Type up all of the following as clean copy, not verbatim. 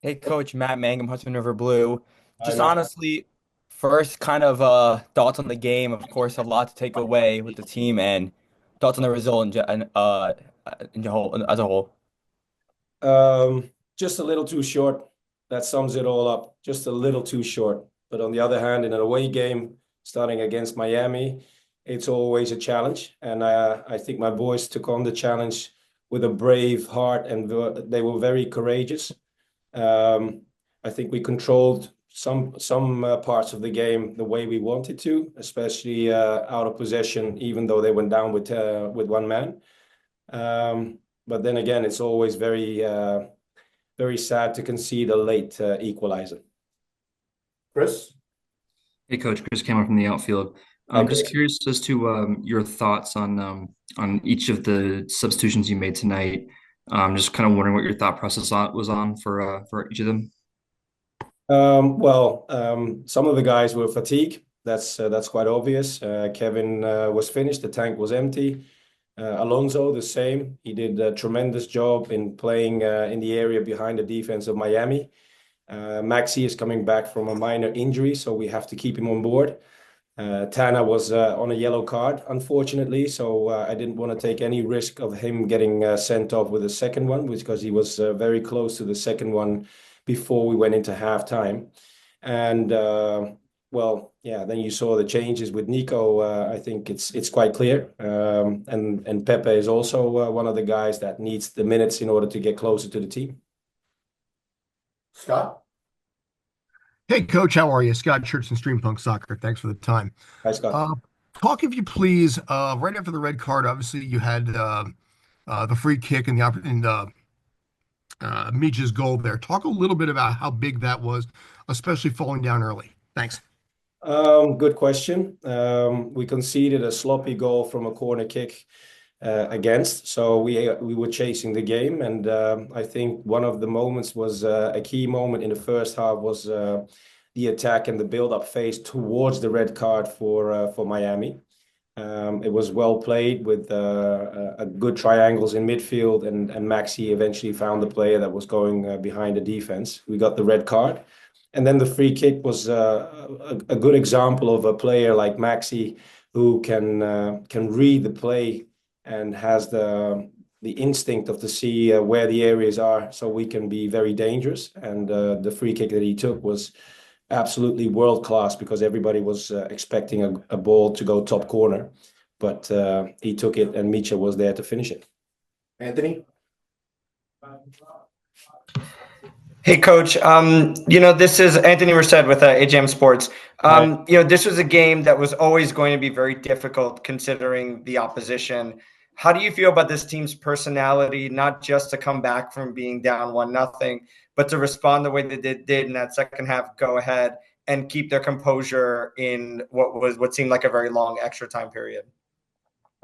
Hey, Coach Matt Mangum, Hudson River Blue. Hi, Just Matt. honestly, first kind of thoughts on the game. Of course, a lot to take away with the team and thoughts on the result in the whole as a whole. Just a little too short. That sums it all up. Just a little too short. But on the other hand, in an away game, starting against Miami, it's always a challenge. And I think my boys took on the challenge with a brave heart, and they were very courageous. Um, I think we controlled some parts of the game the way we wanted to, especially out of possession, even though they went down with one man. Um, but then again, it's always very sad to concede a late equalizer. Chris? Hey, Coach, Chris Cameron from the outfield. Hi, Just Chris. curious as to your thoughts on each of the substitutions you made tonight. Just kind of wondering what your thought process was on for each of them. Some of the guys were fatigued. That's quite obvious. Kevin was finished. The tank was empty. Alonso, the same. He did a tremendous job in playing in the area behind the defense of Miami. Maxi is coming back from a minor injury, so we have to keep him on board. Tana was on a yellow card, unfortunately, so I didn't want to take any risk of him getting sent off with a second one, because he was very close to the second one before we went into halftime. And yeah, then you saw the changes with Nico. I think it's quite clear. And Pepe is also one of the guys that needs the minutes in order to get closer to the team. Scott? Hey, Coach, how are you? Scott Church and Stream Punk Soccer. Thanks for the time. Hi, Scott. Uh, Talk, if you please. Right after the red card, obviously you had the free kick and Meech's goal there. Talk a little bit about how big that was, especially falling down early. Thanks. Good question. We conceded a sloppy goal from a corner kick against, so we were chasing the game, and I think one of the moments was a key moment in the first half was the attack and the build-up phase towards the red card for Miami. It was well played with a good triangles in midfield, and Maxi eventually found the player that was going behind the defense. We got the red card. And then the free kick was a good example of a player like Maxi who can read the play and has the instinct of to see where the areas are, so we can be very dangerous. And the free kick that he took was absolutely world class, because everybody was expecting a ball to go top corner, but he took it, and Micha was there to finish it. Anthony? Hey, Coach. This is Anthony Merced with AJM Sports. Hi. This was a game that was always going to be very difficult considering the opposition. How do you feel about this team's personality, not just to come back from being down 1-0, but to respond the way that they did in that second half, go ahead and keep their composure in what seemed like a very long extra time period?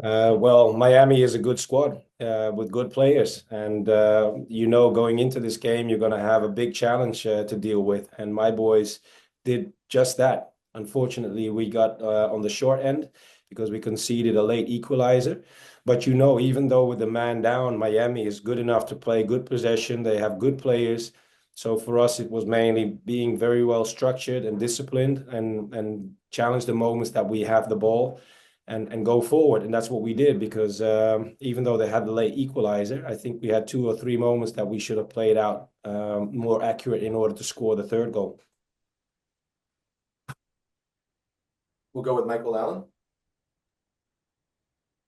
Miami is a good squad with good players, and going into this game, you're going to have a big challenge to deal with. And my boys did just that. Unfortunately, we got on the short end because we conceded a late equalizer. But even though with the man down, Miami is good enough to play good possession. They have good players. So for us, it was mainly being very well structured and disciplined, and challenge the moments that we have the ball, and go forward. And that's what we did, because even though they had the late equalizer, I think we had two or three moments that we should have played out more accurate in order to score the third goal. We'll go with Michael Allen.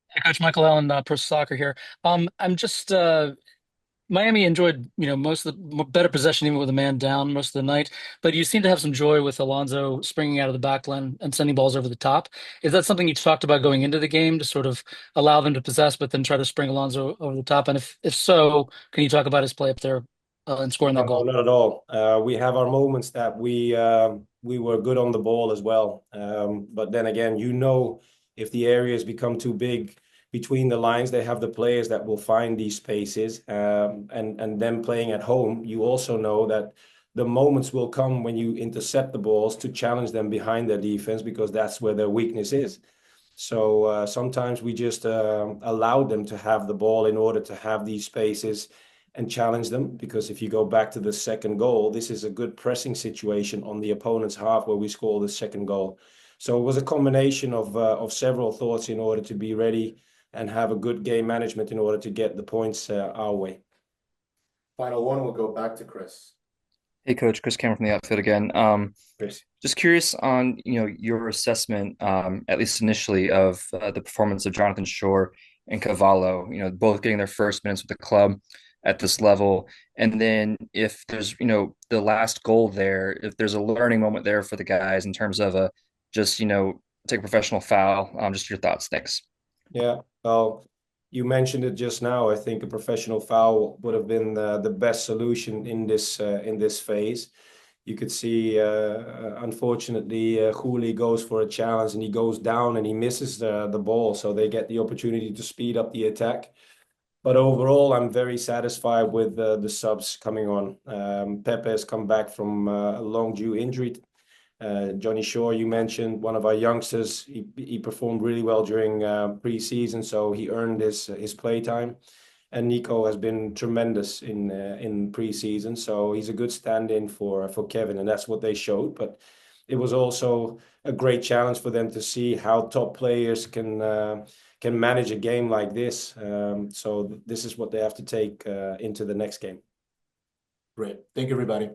Hey, Coach Michael Allen, Pro Soccer here. I'm just Miami enjoyed, most of the better possession even with a man down most of the night, but you seem to have some joy with Alonso springing out of the back line and sending balls over the top. Is that something you talked about going into the game, to sort of allow them to possess, but then try to spring Alonso over the top? And if so, can you talk about his play up there and scoring that No, goal? not at all. We have our moments that we were good on the ball as well. But then again, if the areas become too big between the lines, they have the players that will find these spaces. And then playing at home, you also know that the moments will come when you intercept the balls to challenge them behind their defense, because that's where their weakness is. So sometimes we just allowed them to have the ball in order to have these spaces, and challenge them, because if you go back to the second goal, this is a good pressing situation on the opponent's half where we score the second goal. So it was a combination of several thoughts in order to be ready and have a good game management in order to get the points our way. Final one, we'll go back to Chris. Hey, Coach, Chris Cameron from the outfield again. Chris. Just curious on your assessment, at least initially, of the performance of Jonathan Shore and Cavallo. Both getting their first minutes with the club at this level, and then if there's the last goal there, if there's a learning moment there for the guys in terms of just take a professional foul. Just your thoughts. Thanks. Yeah, well, you mentioned it just now. I think a professional foul would have been the best solution in this phase. You could see, unfortunately, Juli goes for a challenge and he goes down and he misses the ball. So they get the opportunity to speed up the attack. But overall, I'm very satisfied with the subs coming on. Pepe has come back from a long due injury. Johnny Shore, you mentioned, one of our youngsters. He performed really well during pre-season, so he earned his play time. And Nico has been tremendous in pre-season, so he's a good stand-in for Kevin, and that's what they showed. But it was also a great challenge for them to see how top players can manage a game like this. So this is what they have to take into the next game. Great. Thank you, everybody.